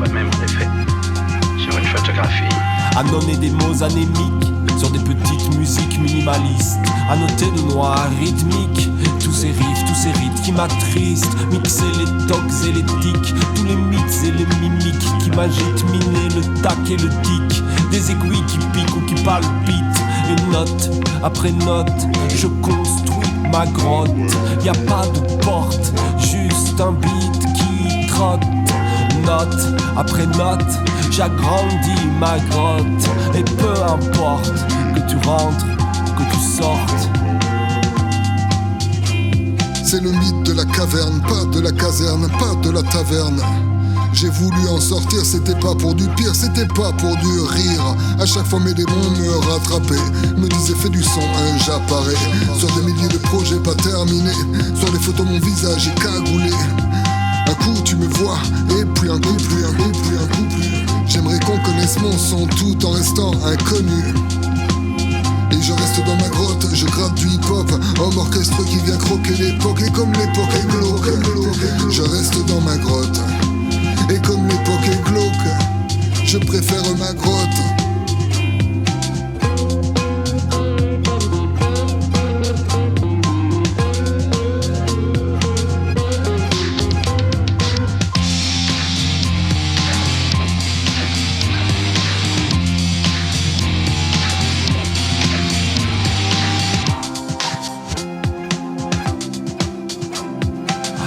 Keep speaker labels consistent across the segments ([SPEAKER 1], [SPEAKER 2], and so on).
[SPEAKER 1] soi-même en effet, sur une photographie.
[SPEAKER 2] Annonner des mots anémiques sur des petites musiques minimalistes. Annoter de noirs rythmiques, tous ces riffs, tous ces rites qui m'attristent. Mixer les tocs et les tics, tous les mythes et les mimiques qui m'agitent. Miner le tac et le tic, des aiguilles qui piquent ou qui palpitent. Et note après note, je construis ma grotte. Y a pas de porte, juste un beat qui trotte. Note après note, j'agrandis ma grotte. Et peu importe que tu rentres, que tu sortes.
[SPEAKER 3] C'est le mythe de la caverne, pas de la caserne, pas de la taverne. J'ai voulu en sortir, c'était pas pour du pire, c'était pas pour du rire. À chaque fois mes démons me rattrapaient, me disaient fais du son, j'apparais. Sur des milliers de projets pas terminés, sur les photos mon visage est cagoulé. Un coup tu me vois, et puis un coup plus, un coup plus, un coup plus. J'aimerais qu'on connaisse mon son tout en restant inconnu. Et je reste dans ma grotte, je gratte du hip-hop, homme orchestre qui vient croquer l'époque. Et comme l'époque est glauque, je reste dans ma grotte. Et comme l'époque est glauque, je préfère ma grotte.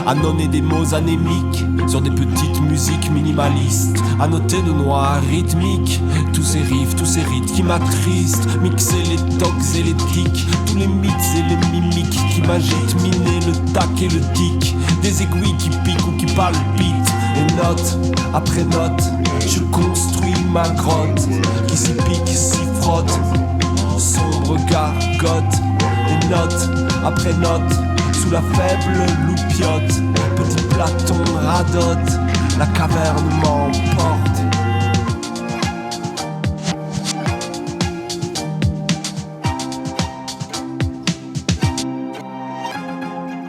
[SPEAKER 2] Annonner des mots anémiques sur des petites musiques minimalistes. Annoter de noirs rythmiques, tous ces riffs, tous ces rites qui m'attristent. Mixer les tocs et les tics, tous les mythes et les mimiques qui m'agitent. Miner le tac et le tic, des aiguilles qui piquent ou qui palpitent. Et note après note, je construis ma grotte qui s'y pique, s'y frotte. Sombre gargote. Et note après note, sous la faible loupiote, petit Platon radote, la caverne m'emporte.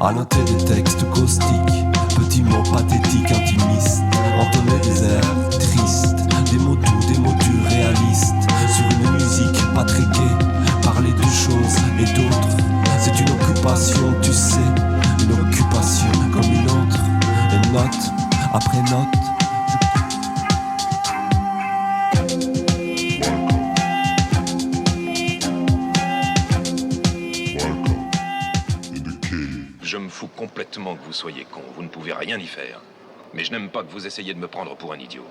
[SPEAKER 2] Annoter des textes caustiques, petits mots pathétiques, intimistes. Entonner des airs tristes, des mots doux, des mots durs, réalistes. Sur une musique pas très gaie, parler de choses et d'autres. C'est une occupation, tu sais, une occupation comme une autre. Et note après note.
[SPEAKER 4] Je me fous complètement que vous soyez con, vous ne pouvez rien y faire. Mais je n'aime pas que vous essayiez de me prendre pour un idiot.